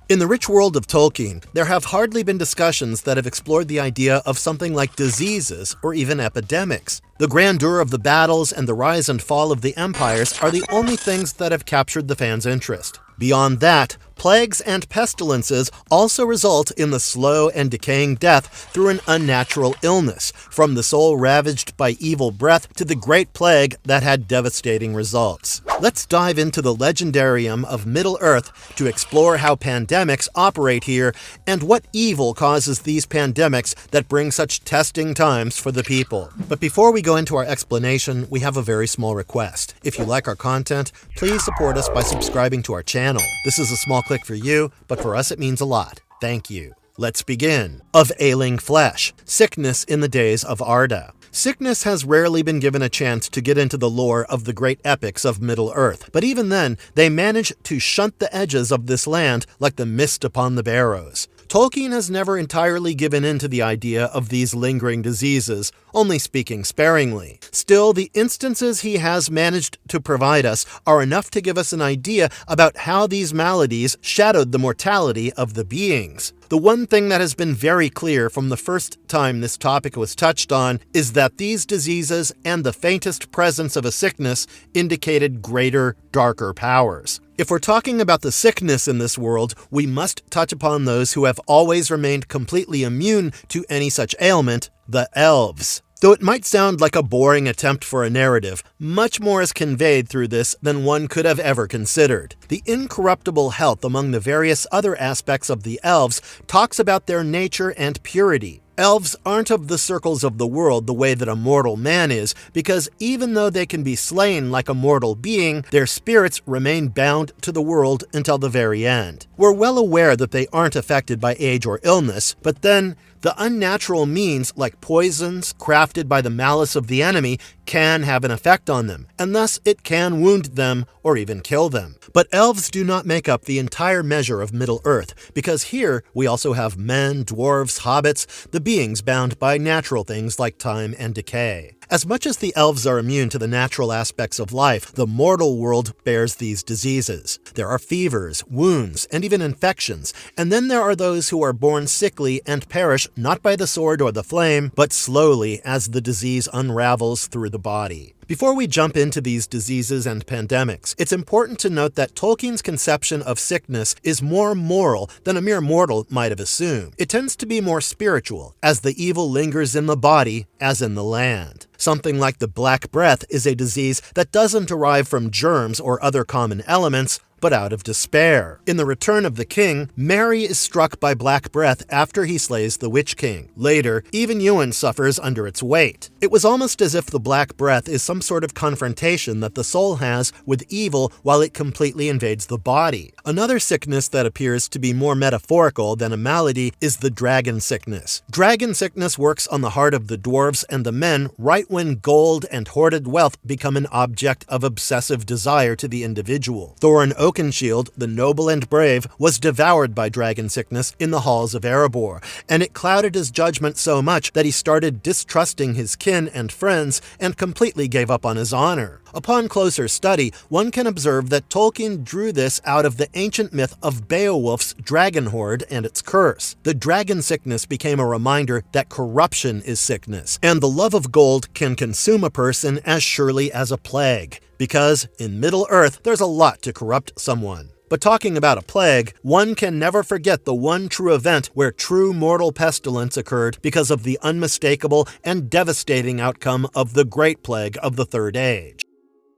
In the rich world of Tolkien, there have hardly been discussions that have explored the idea of something like diseases or even epidemics. The grandeur of the battles and the rise and fall of the empires are the only things that have captured the fans' interest. Beyond that, plagues and pestilences also result in the slow and decaying death through an unnatural illness, from the soul ravaged by evil breath to the Great Plague that had devastating results. Let's dive into the legendarium of Middle-earth to explore how pandemics operate here and what evil causes these pandemics that bring such testing times for the people. But before we go into our explanation, we have a very small request. If you like our content, please support us by subscribing to our channel. This is a small click for you, but for us it means a lot. Thank you. Let's begin. Of ailing flesh, sickness in the days of Arda. Sickness has rarely been given a chance to get into the lore of the great epics of Middle-earth, but even then, they manage to shunt the edges of this land like the mist upon the barrows. Tolkien has never entirely given in to the idea of these lingering diseases, only speaking sparingly. Still, the instances he has managed to provide us are enough to give us an idea about how these maladies shadowed the mortality of the beings. The one thing that has been very clear from the first time this topic was touched on is that these diseases and the faintest presence of a sickness indicated greater, darker powers. If we're talking about the sickness in this world, we must touch upon those who have always remained completely immune to any such ailment, the elves. Though it might sound like a boring attempt for a narrative, much more is conveyed through this than one could have ever considered. The incorruptible health among the various other aspects of the elves talks about their nature and purity. Elves aren't of the circles of the world the way that a mortal man is, because even though they can be slain like a mortal being, their spirits remain bound to the world until the very end. We're well aware that they aren't affected by age or illness, but then the unnatural means, like poisons crafted by the malice of the enemy, can have an effect on them, and thus it can wound them or even kill them. But elves do not make up the entire measure of Middle-earth, because here we also have men, dwarves, hobbits, the beings bound by natural things like time and decay. As much as the elves are immune to the natural aspects of life, the mortal world bears these diseases. There are fevers, wounds, and even infections, and then there are those who are born sickly and perish not by the sword or the flame, but slowly as the disease unravels through the body. Before we jump into these diseases and pandemics, it's important to note that Tolkien's conception of sickness is more moral than a mere mortal might have assumed. It tends to be more spiritual, as the evil lingers in the body as in the land. Something like the Black Breath is a disease that doesn't arrive from germs or other common elements, but out of despair. In The Return of the King, Merry is struck by Black Breath after he slays the Witch King. Later, even Ewan suffers under its weight. It was almost as if the Black Breath is some sort of confrontation that the soul has with evil while it completely invades the body. Another sickness that appears to be more metaphorical than a malady is the dragon sickness. Dragon sickness works on the heart of the dwarves and the men right when gold and hoarded wealth become an object of obsessive desire to the individual. Thorin Oakenshield, the noble and brave, was devoured by dragon sickness in the halls of Erebor, and it clouded his judgment so much that he started distrusting his kin and friends and completely gave up on his honor. Upon closer study, one can observe that Tolkien drew this out of the ancient myth of Beowulf's dragon hoard and its curse. The dragon sickness became a reminder that corruption is sickness, and the love of gold can consume a person as surely as a plague. Because in Middle-earth, there's a lot to corrupt someone. But talking about a plague, one can never forget the one true event where true mortal pestilence occurred because of the unmistakable and devastating outcome of the Great Plague of the Third Age.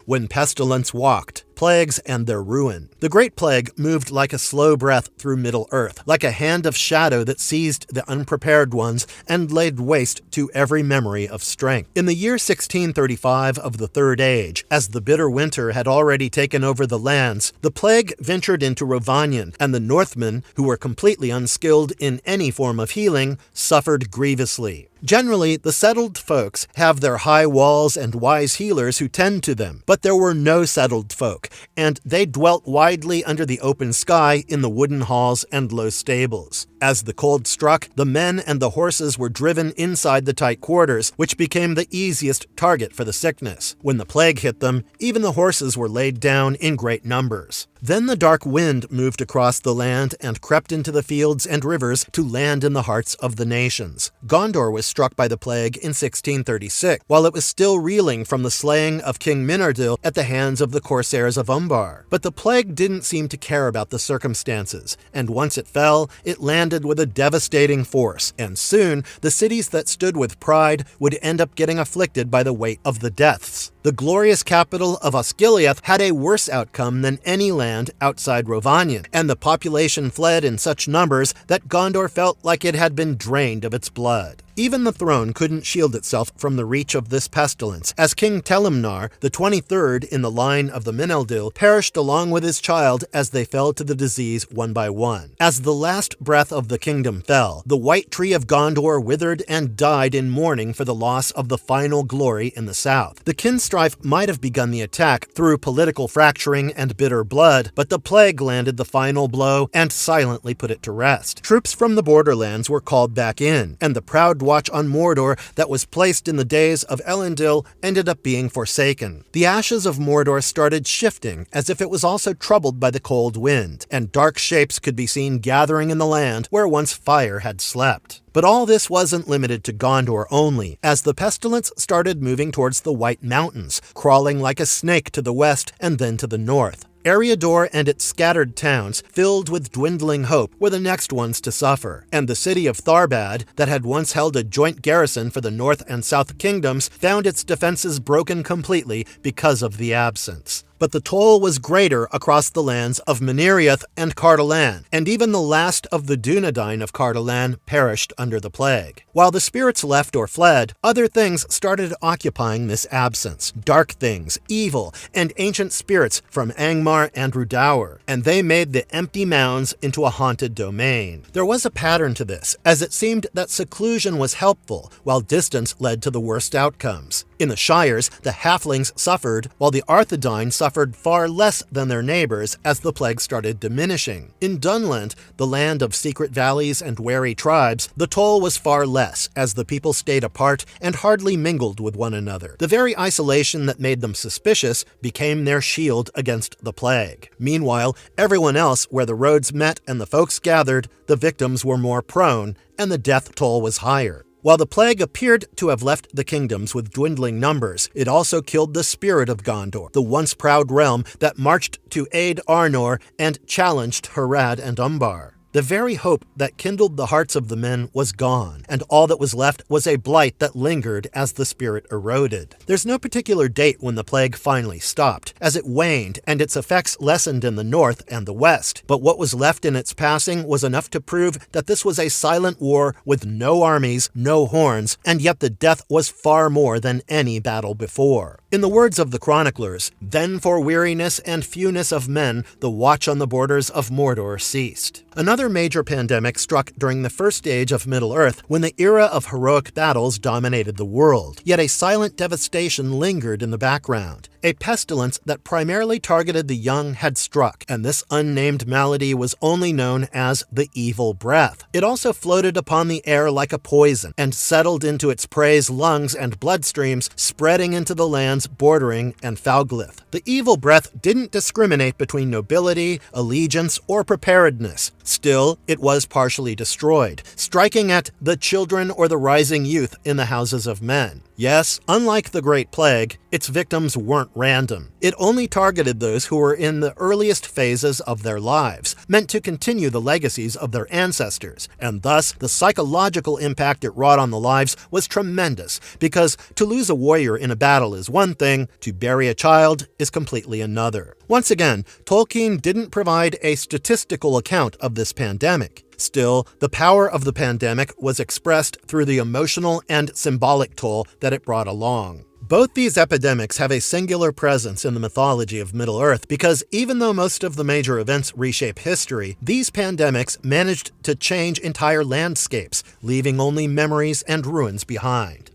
When pestilence walked, plagues and their ruin. The Great Plague moved like a slow breath through Middle-earth, like a hand of shadow that seized the unprepared ones and laid waste to every memory of strength. In the year 1635 of the Third Age, as the bitter winter had already taken over the lands, the plague ventured into Rhovanion, and the Northmen, who were completely unskilled in any form of healing, suffered grievously. Generally, the settled folks have their high walls and wise healers who tend to them, but there were no settled folk, and they dwelt widely under the open sky in the wooden halls and low stables. As the cold struck, the men and the horses were driven inside the tight quarters, which became the easiest target for the sickness. When the plague hit them, even the horses were laid down in great numbers. Then the dark wind moved across the land and crept into the fields and rivers to land in the hearts of the nations. Gondor was struck by the plague in 1636, while it was still reeling from the slaying of King Minardil at the hands of the corsairs of Umbar. But the plague didn't seem to care about the circumstances, and once it fell, it landed with a devastating force, and soon the cities that stood with pride would end up getting afflicted by the weight of the deaths. The glorious capital of Osgiliath had a worse outcome than any land outside Rhovanion, and the population fled in such numbers that Gondor felt like it had been drained of its blood. Even the throne couldn't shield itself from the reach of this pestilence, as King Telimnar, the 23rd in the line of the Mineldil, perished along with his child as they fell to the disease one by one. As the last breath of the kingdom fell, the white tree of Gondor withered and died in mourning for the loss of the final glory in the south. The kinstrife might have begun the attack through political fracturing and bitter blood, but the plague landed the final blow and silently put it to rest. Troops from the borderlands were called back in, and the proud watch on Mordor that was placed in the days of Elendil ended up being forsaken. The ashes of Mordor started shifting as if it was also troubled by the cold wind, and dark shapes could be seen gathering in the land where once fire had slept. But all this wasn't limited to Gondor only, as the pestilence started moving towards the White Mountains, crawling like a snake to the west and then to the north. Eriador and its scattered towns, filled with dwindling hope, were the next ones to suffer, and the city of Tharbad, that had once held a joint garrison for the North and South kingdoms, found its defenses broken completely because of the absence. But the toll was greater across the lands of Meneriath and Cardolan, and even the last of the Dunedain of Cardolan perished under the plague. While the spirits left or fled, other things started occupying this absence. Dark things, evil, and ancient spirits from Angmar and Rhudaur, and they made the empty mounds into a haunted domain. There was a pattern to this, as it seemed that seclusion was helpful, while distance led to the worst outcomes. In the Shires, the halflings suffered, while the Arthedain suffered far less than their neighbors as the plague started diminishing. In Dunland, the land of secret valleys and wary tribes, the toll was far less, as the people stayed apart and hardly mingled with one another. The very isolation that made them suspicious became their shield against the plague. Meanwhile, everyone else where the roads met and the folks gathered, the victims were more prone, and the death toll was higher. While the plague appeared to have left the kingdoms with dwindling numbers, it also killed the spirit of Gondor, the once proud realm that marched to aid Arnor and challenged Harad and Umbar. The very hope that kindled the hearts of the men was gone, and all that was left was a blight that lingered as the spirit eroded. There's no particular date when the plague finally stopped, as it waned and its effects lessened in the north and the west, but what was left in its passing was enough to prove that this was a silent war with no armies, no horns, and yet the death was far more than any battle before. In the words of the chroniclers, "Then for weariness and fewness of men, the watch on the borders of Mordor ceased." Another major pandemic struck during the first age of Middle-earth, when the era of heroic battles dominated the world. Yet a silent devastation lingered in the background. A pestilence that primarily targeted the young had struck, and this unnamed malady was only known as the evil breath. It also floated upon the air like a poison, and settled into its prey's lungs and bloodstreams, spreading into the lands bordering Anfalglith. The evil breath didn't discriminate between nobility, allegiance, or preparedness. Still, it was partially destroyed, striking at the children or the rising youth in the houses of men. Yes, unlike the Great Plague, its victims weren't random. It only targeted those who were in the earliest phases of their lives, meant to continue the legacies of their ancestors, and thus the psychological impact it wrought on the lives was tremendous, because to lose a warrior in a battle is one thing, to bury a child is completely another. Once again, Tolkien didn't provide a statistical account of this pandemic. Still, the power of the pandemic was expressed through the emotional and symbolic toll that it brought along. Both these epidemics have a singular presence in the mythology of Middle-earth because even though most of the major events reshape history, these pandemics managed to change entire landscapes, leaving only memories and ruins behind.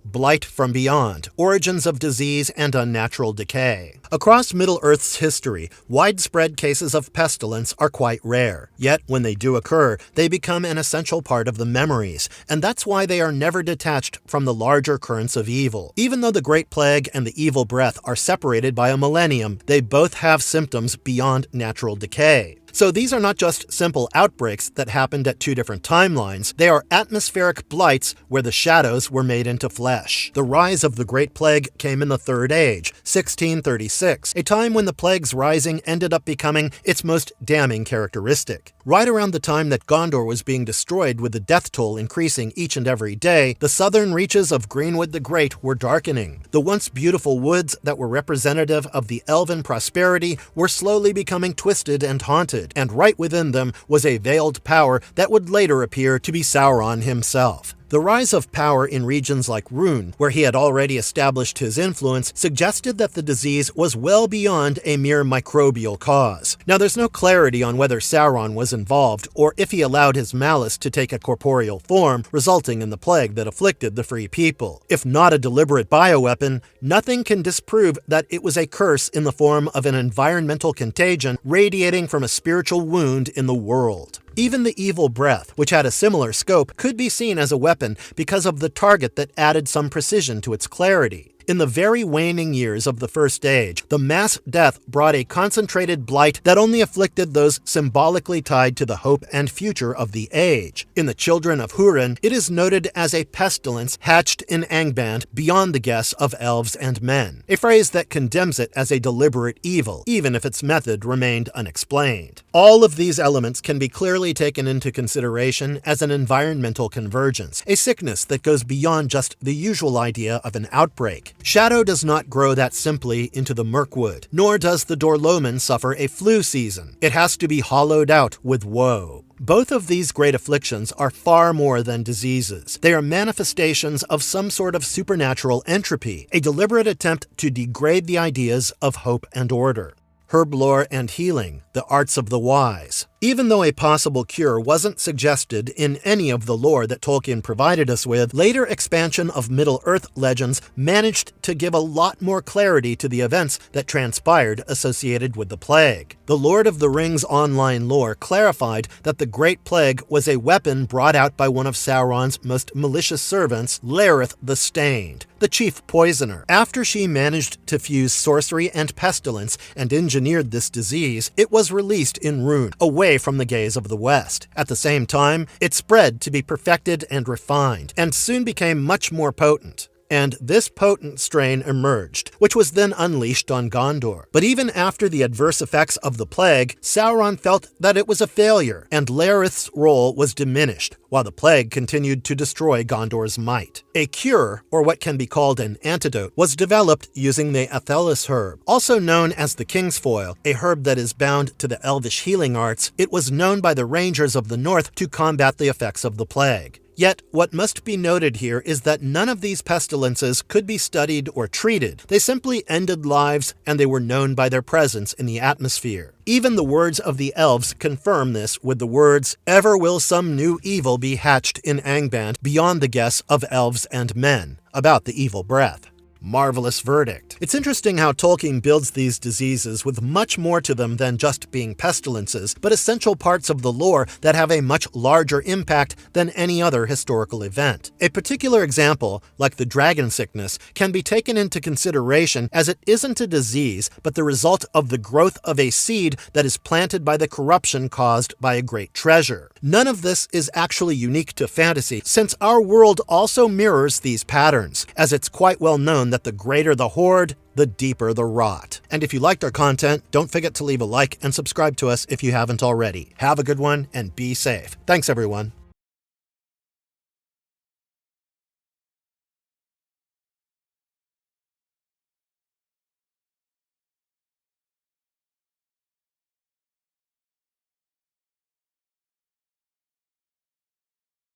Blight from Beyond, Origins of Disease and Unnatural Decay. Across Middle-earth's history, widespread cases of pestilence are quite rare. Yet, when they do occur, they become an essential part of the memories, and that's why they are never detached from the larger currents of evil. Even though the Great Plague and the Evil Breath are separated by a millennium, they both have symptoms beyond natural decay. So these are not just simple outbreaks that happened at two different timelines, they are atmospheric blights where the shadows were made into flesh. The rise of the Great Plague came in the Third Age, 1636, a time when the plague's rising ended up becoming its most damning characteristic. Right around the time that Gondor was being destroyed with the death toll increasing each and every day, the southern reaches of Greenwood the Great were darkening. The once beautiful woods that were representative of the elven prosperity were slowly becoming twisted and haunted, and right within them was a veiled power that would later appear to be Sauron himself. The rise of power in regions like Rhûn, where he had already established his influence, suggested that the disease was well beyond a mere microbial cause. Now, there's no clarity on whether Sauron was involved, or if he allowed his malice to take a corporeal form, resulting in the plague that afflicted the free people. If not a deliberate bioweapon, nothing can disprove that it was a curse in the form of an environmental contagion radiating from a spiritual wound in the world. Even the Evil Breath, which had a similar scope, could be seen as a weapon because of the target that added some precision to its clarity. In the very waning years of the First Age, the mass death brought a concentrated blight that only afflicted those symbolically tied to the hope and future of the age. In the Children of Húrin, it is noted as a pestilence hatched in Angband beyond the guess of elves and men, a phrase that condemns it as a deliberate evil, even if its method remained unexplained. All of these elements can be clearly taken into consideration as an environmental convergence, a sickness that goes beyond just the usual idea of an outbreak. Shadow does not grow that simply into the Mirkwood, nor does the Dorloman suffer a flu season. It has to be hollowed out with woe. Both of these great afflictions are far more than diseases. They are manifestations of some sort of supernatural entropy, a deliberate attempt to degrade the ideas of hope and order. Herb lore and healing, the arts of the wise. Even though a possible cure wasn't suggested in any of the lore that Tolkien provided us with, later expansion of Middle-earth legends managed to give a lot more clarity to the events that transpired associated with the plague. The Lord of the Rings online lore clarified that the Great Plague was a weapon brought out by one of Sauron's most malicious servants, Lareth the Stained, the chief poisoner. After she managed to fuse sorcery and pestilence and engineered this disease, it was released in Rhûn, away from the gaze of the West. At the same time, it spread to be perfected and refined, and soon became much more potent. And this potent strain emerged, which was then unleashed on Gondor. But even after the adverse effects of the plague, Sauron felt that it was a failure, and Lareth's role was diminished, while the plague continued to destroy Gondor's might. A cure, or what can be called an antidote, was developed using the Athelas herb. Also known as the Kingsfoil, a herb that is bound to the elvish healing arts, it was known by the Rangers of the North to combat the effects of the plague. Yet, what must be noted here is that none of these pestilences could be studied or treated. They simply ended lives, and they were known by their presence in the atmosphere. Even the words of the elves confirm this with the words, "Ever will some new evil be hatched in Angband beyond the guess of elves and men," about the evil breath. Marvelous verdict. It's interesting how Tolkien builds these diseases with much more to them than just being pestilences, but essential parts of the lore that have a much larger impact than any other historical event. A particular example, like the dragon sickness, can be taken into consideration as it isn't a disease, but the result of the growth of a seed that is planted by the corruption caused by a great treasure. None of this is actually unique to fantasy, since our world also mirrors these patterns, as it's quite well known that the greater the hoard, the deeper the rot. And if you liked our content, don't forget to leave a like and subscribe to us if you haven't already. Have a good one and be safe. Thanks, everyone.